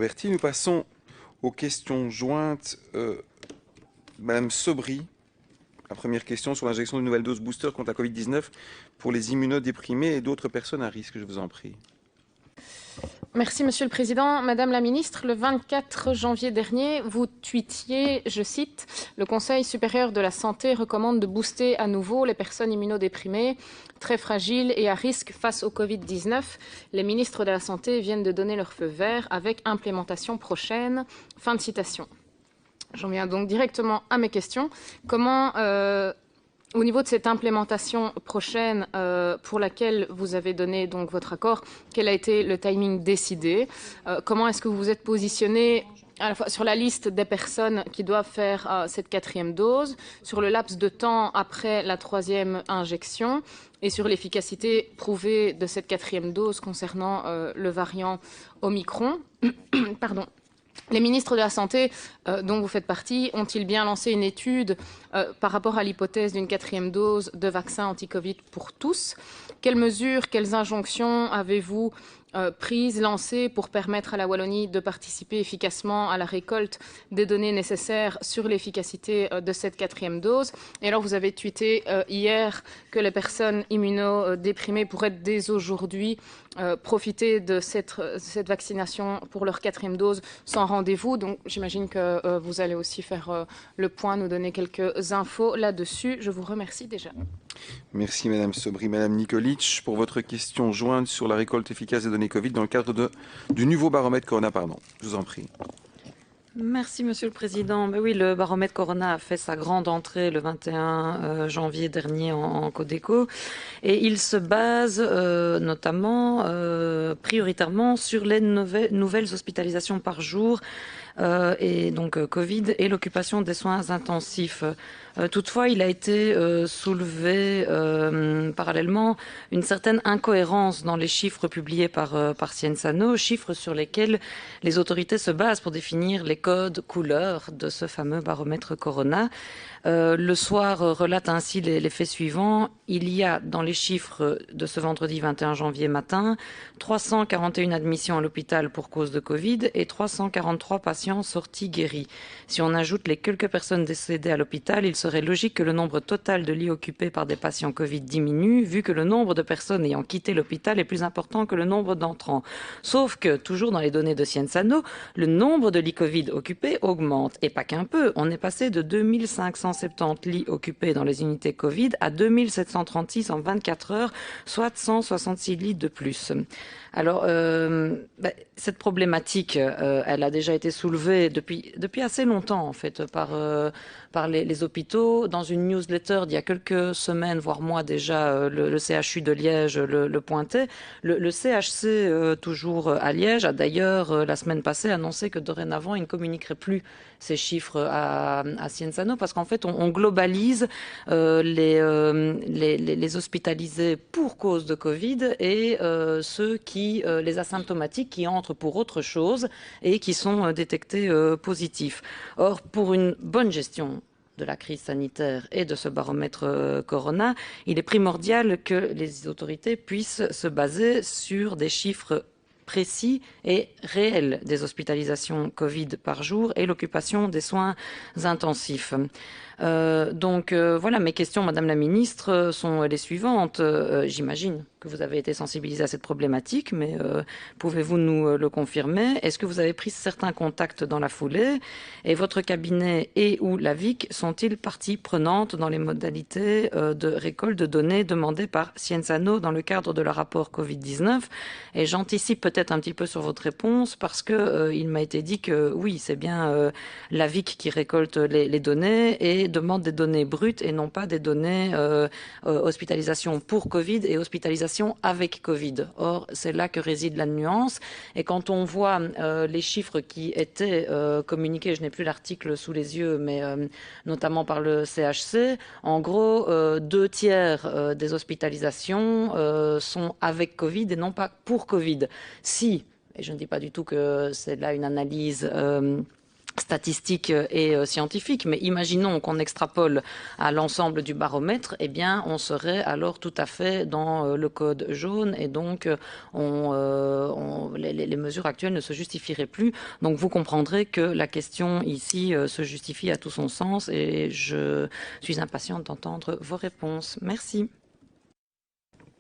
Nous passons aux questions jointes. Madame Sobry, la première question sur l'injection de nouvelles doses booster contre la Covid-19 pour les immunodéprimés et d'autres personnes à risque. Je vous en prie. Merci, Monsieur le Président. Madame la Ministre, le 24 janvier dernier, vous tweetiez, je cite, « Le Conseil supérieur de la santé recommande de booster à nouveau les personnes immunodéprimées, très fragiles et à risque face au Covid-19. Les ministres de la Santé viennent de donner leur feu vert avec implémentation prochaine. » Fin de citation. J'en viens donc directement à mes questions. Comment... au niveau de cette implémentation prochaine pour laquelle vous avez donné donc votre accord, quel a été le timing décidé? Comment est-ce que vous vous êtes positionné à la fois sur la liste des personnes qui doivent faire cette 4e dose, sur le laps de temps après la 3e injection et sur l'efficacité prouvée de cette 4e dose concernant le variant Omicron? Pardon. Les ministres de la Santé, dont vous faites partie, ont-ils bien lancé une étude par rapport à l'hypothèse d'une 4e dose de vaccin anti-Covid pour tous? Quelles mesures, quelles injonctions avez-vous prises, lancées pour permettre à la Wallonie de participer efficacement à la récolte des données nécessaires sur l'efficacité de cette 4e dose? Et alors, vous avez tweeté hier que les personnes immunodéprimées pourraient dès aujourd'hui profiter de cette vaccination pour leur 4e dose sans rendez-vous. Donc j'imagine que vous allez aussi faire le point, nous donner quelques infos là-dessus. Je vous remercie déjà. Merci Madame Sobry. Madame Nikolic, pour votre question jointe sur la récolte efficace des données Covid dans le cadre du nouveau baromètre Corona. Je vous en prie. Merci Monsieur le Président. Mais oui, le baromètre Corona a fait sa grande entrée le 21 janvier dernier en Codeco et il se base notamment, prioritairement sur les nouvelles hospitalisations par jour et donc Covid et l'occupation des soins intensifs. Toutefois, il a été soulevé parallèlement une certaine incohérence dans les chiffres publiés par Sciensano, chiffres sur lesquels les autorités se basent pour définir les codes couleurs de ce fameux baromètre Corona. Le soir relate ainsi les faits suivants. Il y a dans les chiffres de ce vendredi 21 janvier matin 341 admissions à l'hôpital pour cause de Covid et 343 patients sortis guéris. Si on ajoute les quelques personnes décédées à l'hôpital, il serait logique que le nombre total de lits occupés par des patients Covid diminue, vu que le nombre de personnes ayant quitté l'hôpital est plus important que le nombre d'entrants. Sauf que, toujours dans les données de Sciensano, le nombre de lits Covid occupés augmente. Et pas qu'un peu, on est passé de 2570 lits occupés dans les unités Covid à 2736 en 24 heures, soit 166 lits de plus. Alors, cette problématique, elle a déjà été soulevée depuis assez longtemps, en fait, par les hôpitaux. Dans une newsletter d'il y a quelques semaines, voire mois déjà, le CHU de Liège le pointait. Le CHC, toujours à Liège, a d'ailleurs, la semaine passée, annoncé que dorénavant, il ne communiquerait plus ces chiffres à Sciensano, parce qu'en fait, on globalise les hospitalisés pour cause de Covid et ceux les asymptomatiques qui entrent pour autre chose et qui sont détectés positifs. Or, pour une bonne gestion de la crise sanitaire et de ce baromètre Corona, il est primordial que les autorités puissent se baser sur des chiffres précis et réels des hospitalisations Covid par jour et l'occupation des soins intensifs. Voilà, mes questions, Madame la Ministre, sont les suivantes. J'imagine que vous avez été sensibilisée à cette problématique, mais pouvez-vous nous le confirmer? Est-ce que vous avez pris certains contacts dans la foulée? Et votre cabinet et ou la VIC sont-ils partie prenante dans les modalités de récolte de données demandées par Sciensano dans le cadre de leur rapport Covid-19? Et j'anticipe peut-être un petit peu sur votre réponse parce que il m'a été dit que oui, c'est bien la VIC qui récolte les données et demande des données brutes et non pas des données hospitalisation pour Covid et hospitalisation avec Covid. Or, c'est là que réside la nuance. Et quand on voit les chiffres qui étaient communiqués, je n'ai plus l'article sous les yeux, mais notamment par le CHC, en gros, 2/3 des hospitalisations sont avec Covid et non pas pour Covid. Si, et je ne dis pas du tout que c'est là une analyse statistique et scientifique, mais imaginons qu'on extrapole à l'ensemble du baromètre, eh bien, on serait alors tout à fait dans le code jaune et donc les mesures actuelles ne se justifieraient plus. Donc vous comprendrez que la question ici se justifie à tout son sens et je suis impatiente d'entendre vos réponses. Merci.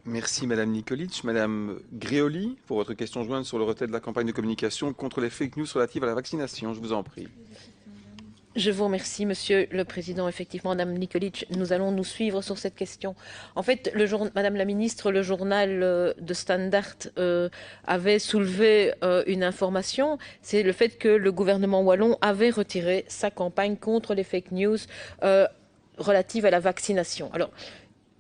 Merci Madame Nikolic. Madame Gréoli, pour votre question jointe sur le retrait de la campagne de communication contre les fake news relatives à la vaccination. Je vous en prie. Je vous remercie, Monsieur le Président. Effectivement, Madame Nikolic, nous allons nous suivre sur cette question. En fait, Madame la Ministre, le journal de Standard avait soulevé une information, c'est le fait que le gouvernement wallon avait retiré sa campagne contre les fake news relatives à la vaccination. Alors,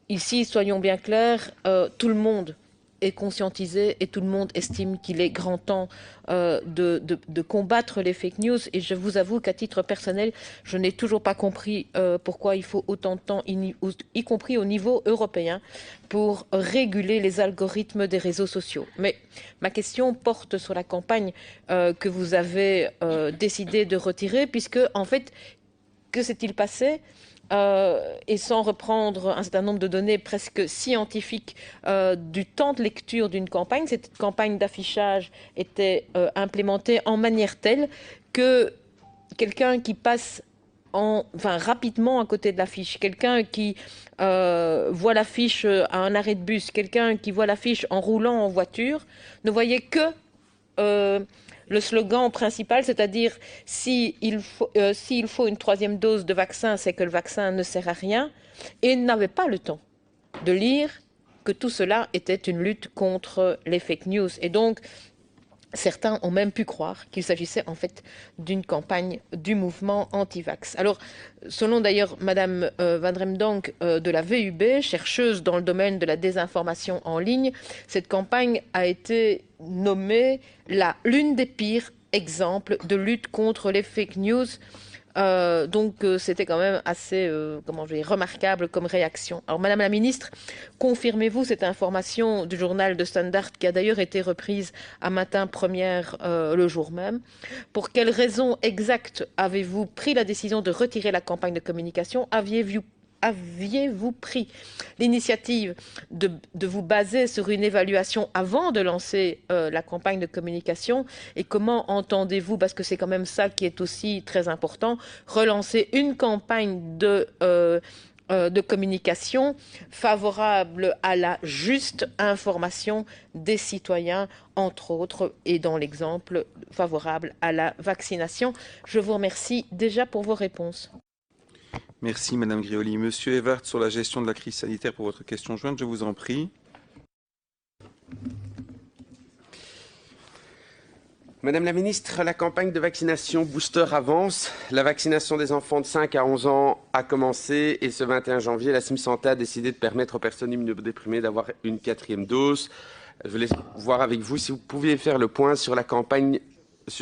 ici, soyons bien clairs, tout le monde est conscientisé et tout le monde estime qu'il est grand temps de combattre les fake news. Et je vous avoue qu'à titre personnel, je n'ai toujours pas compris pourquoi il faut autant de temps, y compris au niveau européen, pour réguler les algorithmes des réseaux sociaux. Mais ma question porte sur la campagne que vous avez décidé de retirer, puisque, en fait, que s'est-il passé ? Et sans reprendre un certain nombre de données presque scientifiques du temps de lecture d'une campagne, cette campagne d'affichage était implémentée en manière telle que quelqu'un qui passe rapidement à côté de l'affiche, quelqu'un qui voit l'affiche à un arrêt de bus, quelqu'un qui voit l'affiche en roulant en voiture, ne voyait que le slogan principal, c'est-à-dire s'il faut une troisième dose de vaccin, c'est que le vaccin ne sert à rien, et n'avait pas le temps de lire que tout cela était une lutte contre les fake news. Et donc, certains ont même pu croire qu'il s'agissait en fait d'une campagne du mouvement anti-vax. Alors, selon d'ailleurs Madame Van Remdonk de la VUB, chercheuse dans le domaine de la désinformation en ligne, cette campagne a été nommée l'une des pires exemples de lutte contre les fake news. Donc c'était quand même assez remarquable comme réaction. Alors Madame la Ministre, confirmez-vous cette information du journal de Standard qui a d'ailleurs été reprise à Matin Première le jour même? Pour quelles raisons exactes avez-vous pris la décision de retirer la campagne de communication? Aviez-vous pris l'initiative de vous baser sur une évaluation avant de lancer la campagne de communication? Et comment entendez-vous, parce que c'est quand même ça qui est aussi très important, relancer une campagne de communication favorable à la juste information des citoyens, entre autres, et dans l'exemple favorable à la vaccination? Je vous remercie déjà pour vos réponses. Merci Madame Gréoli. Monsieur Evert, sur la gestion de la crise sanitaire pour votre question jointe, je vous en prie. Madame la Ministre, la campagne de vaccination Booster avance. La vaccination des enfants de 5 à 11 ans a commencé et ce 21 janvier, la Santé a décidé de permettre aux personnes immunodéprimées d'avoir une 4e dose. Je voulais voir avec vous si vous pouviez faire le point sur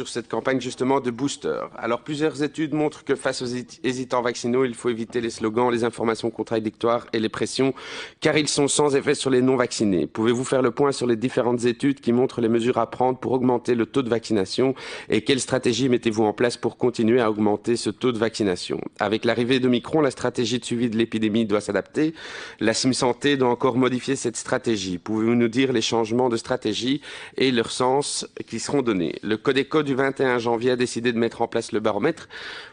cette campagne justement de booster. Alors plusieurs études montrent que face aux hésitants vaccinaux, il faut éviter les slogans, les informations contradictoires et les pressions, car ils sont sans effet sur les non-vaccinés. Pouvez-vous faire le point sur les différentes études qui montrent les mesures à prendre pour augmenter le taux de vaccination et quelle stratégie mettez-vous en place pour continuer à augmenter ce taux de vaccination? Avec l'arrivée d'Omicron, la stratégie de suivi de l'épidémie doit s'adapter. La Santé doit encore modifier cette stratégie. Pouvez-vous nous dire les changements de stratégie et leur sens qui seront donnés? Le Codeco du 21 janvier a décidé de mettre en place le baromètre.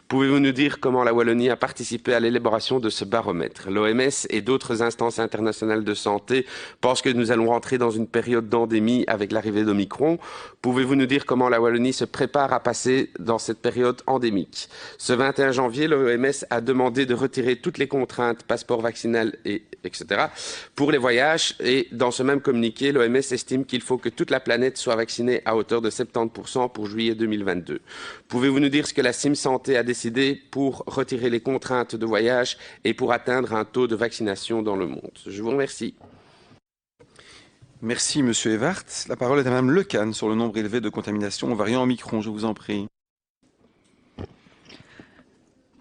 Pouvez-vous nous dire comment la Wallonie a participé à l'élaboration de ce baromètre? L'OMS et d'autres instances internationales de santé pensent que nous allons rentrer dans une période d'endémie avec l'arrivée d'Omicron. Pouvez-vous nous dire comment la Wallonie se prépare à passer dans cette période endémique? Ce 21 janvier, l'OMS a demandé de retirer toutes les contraintes, passeport vaccinal, etc. pour les voyages. Et dans ce même communiqué, l'OMS estime qu'il faut que toute la planète soit vaccinée à hauteur de 70% pour juillet 2022. Pouvez-vous nous dire ce que la Santé a décidé pour retirer les contraintes de voyage et pour atteindre un taux de vaccination dans le monde? Je vous remercie. Merci Monsieur Evert. La parole est à Madame Lecane sur le nombre élevé de contaminations aux variants Omicron. Je vous en prie.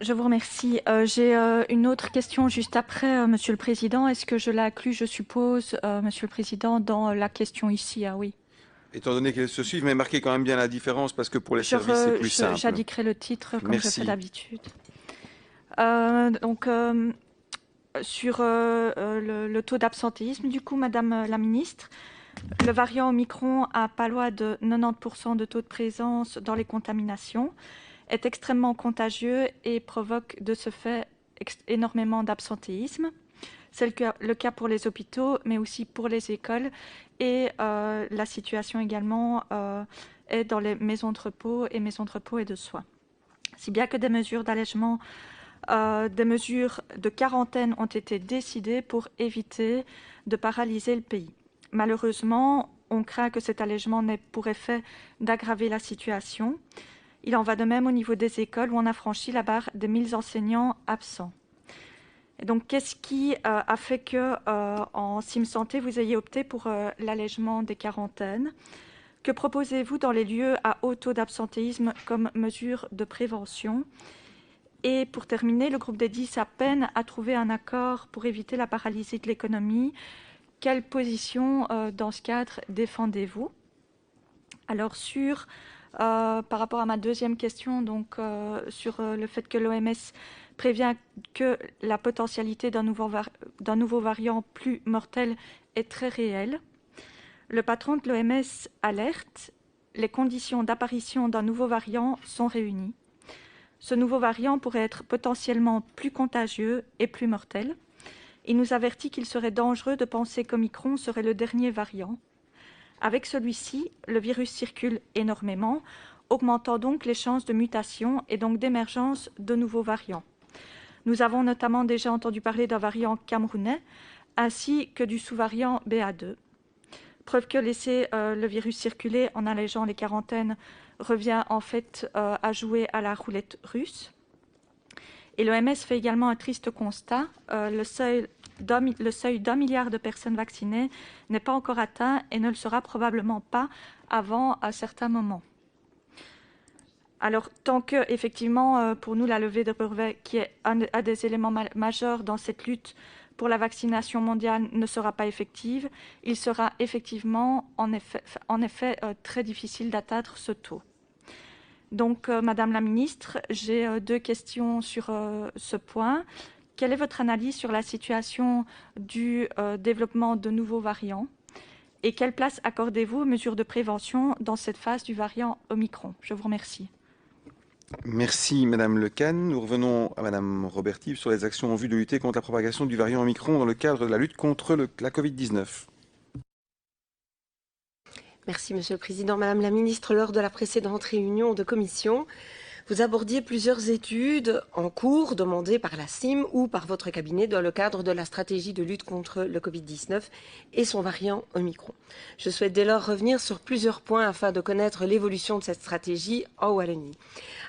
Je vous remercie. J'ai une autre question juste après, Monsieur le Président. Est-ce que je l'inclus, je suppose, Monsieur le Président, dans la question ici? Ah oui. étant donné qu'elles se suivent, mais marquez quand même bien la différence parce que pour les services, c'est plus simple. J'indiquerai le titre comme je fais d'habitude. Sur le taux d'absentéisme, du coup, Madame la Ministre, le variant Omicron a pas loin de 90% de taux de présence dans les contaminations, est extrêmement contagieux et provoque de ce fait énormément d'absentéisme. C'est le cas pour les hôpitaux, mais aussi pour les écoles. Et la situation également est dans les maisons de repos et de soins. Si bien que des mesures d'allègement, des mesures de quarantaine ont été décidées pour éviter de paralyser le pays. Malheureusement, on craint que cet allègement n'ait pour effet d'aggraver la situation. Il en va de même au niveau des écoles où on a franchi la barre des 1000 enseignants absents. Et donc, qu'est-ce qui a fait que, en Sim Santé, vous ayez opté pour l'allègement des quarantaines? Que proposez-vous dans les lieux à haut taux d'absentéisme comme mesure de prévention? Et pour terminer, le groupe des 10 a peine à trouver un accord pour éviter la paralysie de l'économie. Quelle position, dans ce cadre, défendez-vous? Alors, par rapport à ma deuxième question, donc, sur le fait que l'OMS prévient que la potentialité d'un nouveau variant plus mortel est très réelle. Le patron de l'OMS alerte, les conditions d'apparition d'un nouveau variant sont réunies. Ce nouveau variant pourrait être potentiellement plus contagieux et plus mortel. Il nous avertit qu'il serait dangereux de penser qu'Omicron serait le dernier variant. Avec celui-ci, le virus circule énormément, augmentant donc les chances de mutation et donc d'émergence de nouveaux variants. Nous avons notamment déjà entendu parler d'un variant camerounais ainsi que du sous-variant BA2. Preuve que laisser le virus circuler en allégeant les quarantaines revient en fait à jouer à la roulette russe. Et l'OMS fait également un triste constat. Le seuil d'1 milliard de personnes vaccinées n'est pas encore atteint et ne le sera probablement pas avant un certain moment. Alors, tant que, effectivement, pour nous, la levée de brevets, qui est un des éléments majeurs dans cette lutte pour la vaccination mondiale, ne sera pas effective, il sera effectivement, en effet très difficile d'atteindre ce taux. Donc, Madame la Ministre, j'ai 2 questions sur ce point. Quelle est votre analyse sur la situation du développement de nouveaux variants? Et quelle place accordez-vous aux mesures de prévention dans cette phase du variant Omicron? Je vous remercie. Merci Madame Lecane. Nous revenons à Madame Roberti sur les actions en vue de lutter contre la propagation du variant Omicron dans le cadre de la lutte contre la Covid-19. Merci Monsieur le Président. Madame la Ministre, lors de la précédente réunion de commission, vous abordiez plusieurs études en cours demandées par la CIM ou par votre cabinet dans le cadre de la stratégie de lutte contre le Covid-19 et son variant Omicron. Je souhaite dès lors revenir sur plusieurs points afin de connaître l'évolution de cette stratégie en Wallonie.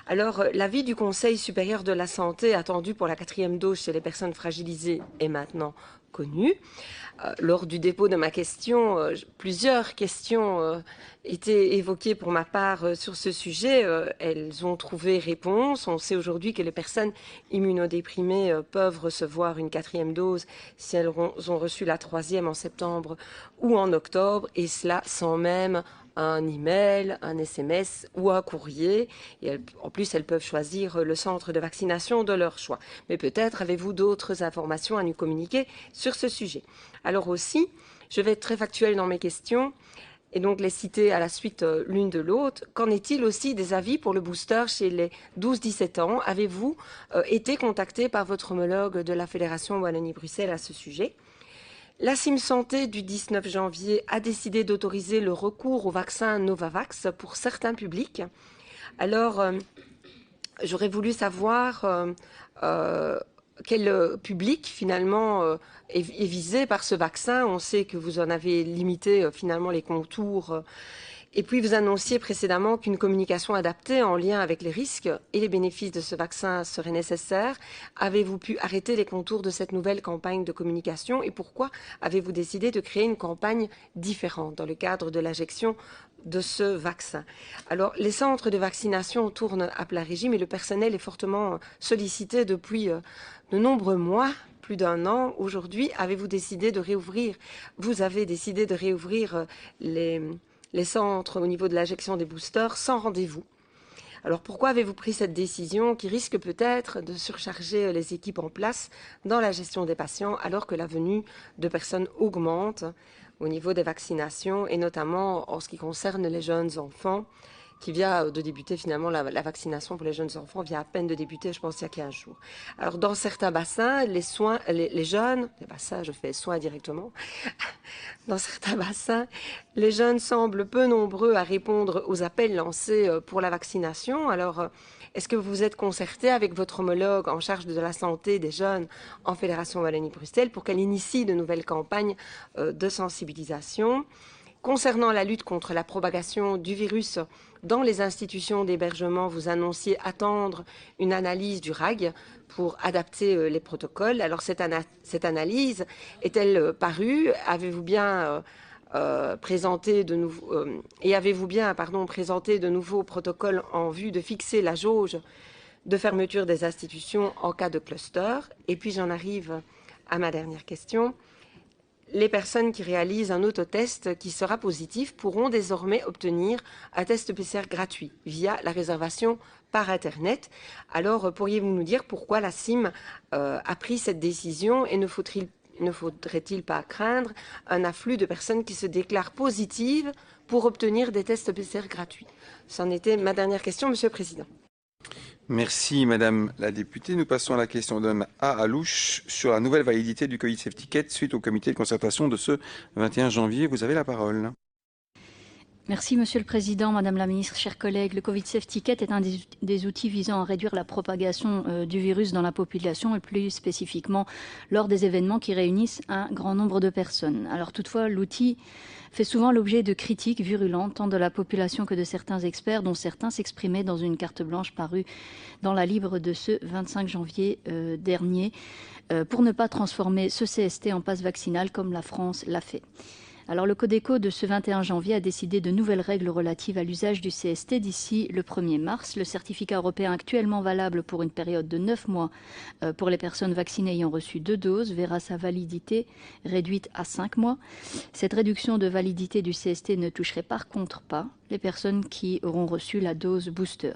Alors, l'avis du Conseil supérieur de la santé attendu pour la 4e dose chez les personnes fragilisées est maintenant connu. Lors du dépôt de ma question, plusieurs questions étaient évoquées pour ma part sur ce sujet. Elles ont trouvé réponse. On sait aujourd'hui que les personnes immunodéprimées peuvent recevoir une 4e dose si elles ont reçu la 3e en septembre ou en octobre, et cela sans même un email, un SMS ou un courrier. Et en plus, elles peuvent choisir le centre de vaccination de leur choix. Mais peut-être avez-vous d'autres informations à nous communiquer sur ce sujet. Alors aussi, je vais être très factuelle dans mes questions et donc les citer à la suite l'une de l'autre. Qu'en est-il aussi des avis pour le booster chez les 12-17 ans? Avez-vous été contacté par votre homologue de la Fédération Wallonie-Bruxelles à ce sujet? La CIM Santé du 19 janvier a décidé d'autoriser le recours au vaccin Novavax pour certains publics. Alors, j'aurais voulu savoir quel public finalement est visé par ce vaccin. On sait que vous en avez limité finalement les contours. Et puis vous annonciez précédemment qu'une communication adaptée en lien avec les risques et les bénéfices de ce vaccin serait nécessaire. Avez-vous pu arrêter les contours de cette nouvelle campagne de communication et pourquoi avez-vous décidé de créer une campagne différente dans le cadre de l'injection de ce vaccin? Alors, les centres de vaccination tournent à plein régime et le personnel est fortement sollicité depuis de nombreux mois, plus d'1 an. Aujourd'hui, avez-vous décidé de réouvrir? Vous avez décidé de réouvrir les centres au niveau de l'injection des boosters sans rendez-vous. Alors pourquoi avez-vous pris cette décision qui risque peut-être de surcharger les équipes en place dans la gestion des patients alors que la venue de personnes augmente au niveau des vaccinations et notamment en ce qui concerne les jeunes enfants qui vient de débuter finalement la vaccination pour les jeunes enfants vient à peine de débuter, je pense, il y a 15 jours. Alors dans certains bassins, les jeunes, les bassins, je fais soins directement, dans certains bassins, les jeunes semblent peu nombreux à répondre aux appels lancés pour la vaccination. Alors, est-ce que vous vous êtes concerté avec votre homologue en charge de la santé des jeunes en Fédération Wallonie-Bruxelles pour qu'elle initie de nouvelles campagnes de sensibilisation? Concernant la lutte contre la propagation du virus dans les institutions d'hébergement, vous annonciez attendre une analyse du RAG pour adapter les protocoles. Alors cette analyse est-elle parue? Avez-vous bien présenté de nouveaux protocoles en vue de fixer la jauge de fermeture des institutions en cas de cluster? Et puis j'en arrive à ma dernière question. Les personnes qui réalisent un autotest qui sera positif pourront désormais obtenir un test PCR gratuit via la réservation par Internet. Alors, pourriez-vous nous dire pourquoi la CIM a pris cette décision et ne faudrait-il pas craindre un afflux de personnes qui se déclarent positives pour obtenir des tests PCR gratuits? C'en était ma dernière question, Monsieur le Président. Merci Madame la députée. Nous passons à la question de Mme A. Alouche sur la nouvelle validité du Covid Safety Kit suite au comité de concertation de ce 21 janvier. Vous avez la parole. Merci Monsieur le Président, Madame la Ministre, chers collègues. Le Covid Safety Kit est un des outils visant à réduire la propagation du virus dans la population et plus spécifiquement lors des événements qui réunissent un grand nombre de personnes. Alors toutefois, l'outil fait souvent l'objet de critiques virulentes tant de la population que de certains experts, dont certains s'exprimaient dans une carte blanche parue dans la Libre de ce 25 janvier dernier pour ne pas transformer ce CST en passe vaccinal comme la France l'a fait. Alors le Codeco de ce 21 janvier a décidé de nouvelles règles relatives à l'usage du CST d'ici le 1er mars. Le certificat européen actuellement valable pour une période de 9 mois pour les personnes vaccinées ayant reçu 2 doses verra sa validité réduite à 5 mois. Cette réduction de validité du CST ne toucherait par contre pas les personnes qui auront reçu la dose booster.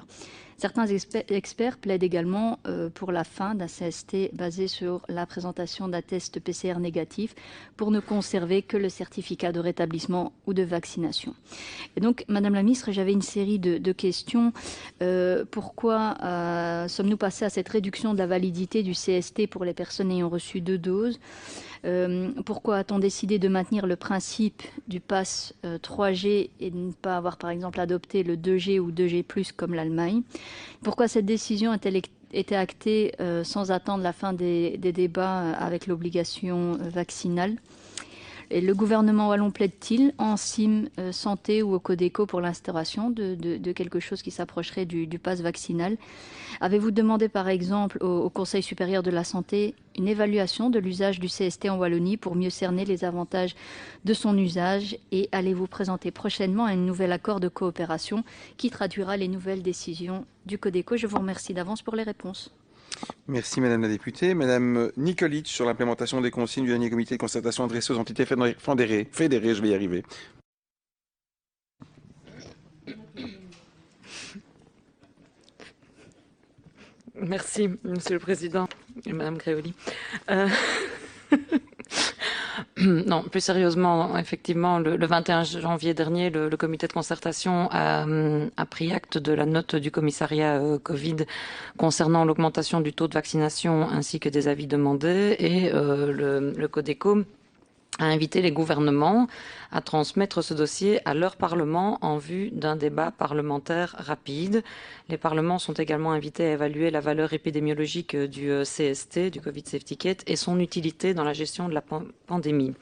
Certains experts plaident également pour la fin d'un CST basé sur la présentation d'un test PCR négatif pour ne conserver que le certificat de rétablissement ou de vaccination. Et donc, Madame la Ministre, j'avais une série de questions. Pourquoi sommes-nous passés à cette réduction de la validité du CST pour les personnes ayant reçu 2 doses? Pourquoi a-t-on décidé de maintenir le principe du pass 3G et de ne pas avoir par exemple adopté le 2G ou 2G+, comme l'Allemagne? Pourquoi cette décision a-t-elle été actée sans attendre la fin des débats avec l'obligation vaccinale? Et le gouvernement wallon plaide-t-il en CIM santé ou au Codeco pour l'instauration de quelque chose qui s'approcherait du pass vaccinal? Avez-vous demandé par exemple au Conseil supérieur de la santé une évaluation de l'usage du CST en Wallonie pour mieux cerner les avantages de son usage? Et allez-vous présenter prochainement un nouvel accord de coopération qui traduira les nouvelles décisions du Codeco? Je vous remercie d'avance pour les réponses. Merci Madame la députée. Madame Nikolic sur l'implémentation des consignes du dernier comité de concertation adressé aux entités fédérées, je vais y arriver. Merci, Monsieur le Président et Madame Gréoli. Non, plus sérieusement, effectivement, le 21 janvier dernier, le comité de concertation a pris acte de la note du commissariat Covid concernant l'augmentation du taux de vaccination ainsi que des avis demandés et le Codeco a invité les gouvernements à transmettre ce dossier à leur Parlement en vue d'un débat parlementaire rapide. Les parlements sont également invités à évaluer la valeur épidémiologique du CST, du Covid Safety Kit, et son utilité dans la gestion de la pandémie.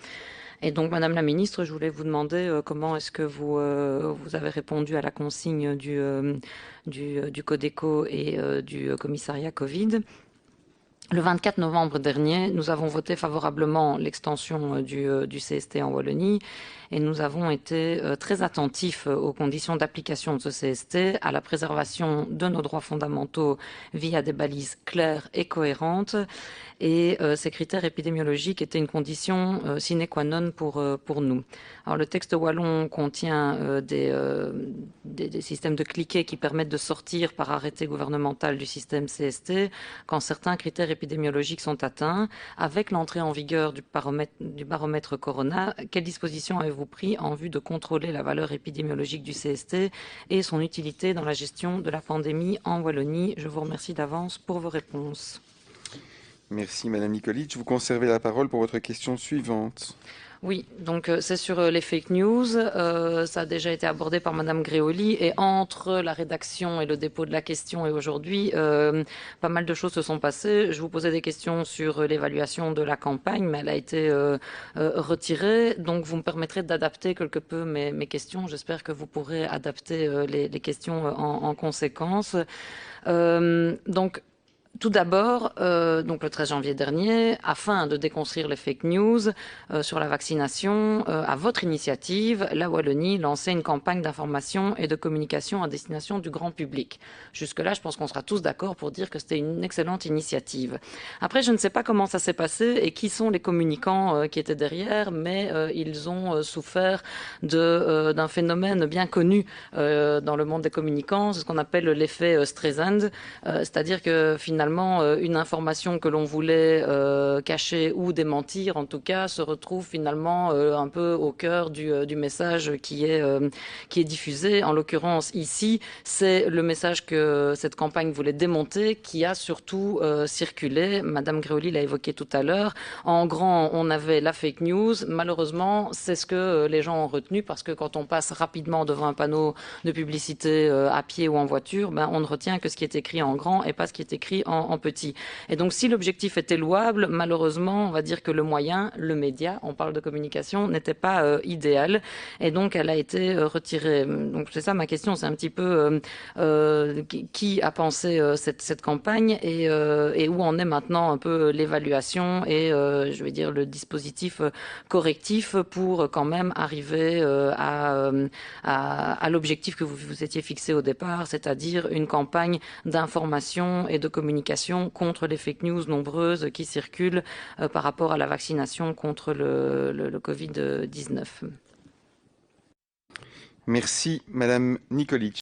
Et donc, Madame la Ministre, je voulais vous demander comment est-ce que vous avez répondu à la consigne du Codeco et du commissariat Covid. Le 24 novembre dernier, nous avons voté favorablement l'extension du CST en Wallonie et nous avons été très attentifs aux conditions d'application de ce CST, à la préservation de nos droits fondamentaux via des balises claires et cohérentes. Et ces critères épidémiologiques étaient une condition sine qua non pour nous. Alors, le texte wallon contient des systèmes de cliquet qui permettent de sortir par arrêté gouvernemental du système CST quand certains critères épidémiologiques sont atteints. Avec l'entrée en vigueur du baromètre Corona, quelles dispositions avez-vous pris en vue de contrôler la valeur épidémiologique du CST et son utilité dans la gestion de la pandémie en Wallonie? Je vous remercie d'avance pour vos réponses. Merci Madame Nikolic. Vous conservez la parole pour votre question suivante. Oui, donc c'est sur les fake news. Ça a déjà été abordé par Madame Gréoli et entre la rédaction et le dépôt de la question et aujourd'hui, pas mal de choses se sont passées. Je vous posais des questions sur l'évaluation de la campagne, mais elle a été retirée. Donc vous me permettrez d'adapter quelque peu mes questions. J'espère que vous pourrez adapter les questions en conséquence. Donc, tout d'abord, donc le 13 janvier dernier, afin de déconstruire les fake news sur la vaccination, à votre initiative, la Wallonie lançait une campagne d'information et de communication à destination du grand public. Jusque-là, je pense qu'on sera tous d'accord pour dire que c'était une excellente initiative. Après, je ne sais pas comment ça s'est passé et qui sont les communicants qui étaient derrière, mais ils ont souffert d'un phénomène bien connu dans le monde des communicants, c'est ce qu'on appelle l'effet Streisand, c'est-à-dire que finalement, une information que l'on voulait cacher ou démentir, en tout cas, se retrouve finalement un peu au cœur du message qui est diffusé. En l'occurrence, ici, c'est le message que cette campagne voulait démonter qui a surtout circulé. Madame Gréoli l'a évoqué tout à l'heure. En grand, on avait la fake news. Malheureusement, c'est ce que les gens ont retenu parce que quand on passe rapidement devant un panneau de publicité à pied ou en voiture, on ne retient que ce qui est écrit en grand et pas ce qui est écrit en petit. Et donc, si l'objectif était louable, malheureusement, on va dire que le moyen, le média, on parle de communication, n'était pas idéal. Et donc, elle a été retirée. Donc, c'est ça ma question, c'est un petit peu qui a pensé cette campagne et où en est maintenant un peu l'évaluation et, je vais dire, le dispositif correctif pour quand même arriver à l'objectif que vous vous étiez fixé au départ, c'est-à-dire une campagne d'information et de communication contre les fake news nombreuses qui circulent par rapport à la vaccination contre le Covid-19. Merci Madame Nikolic.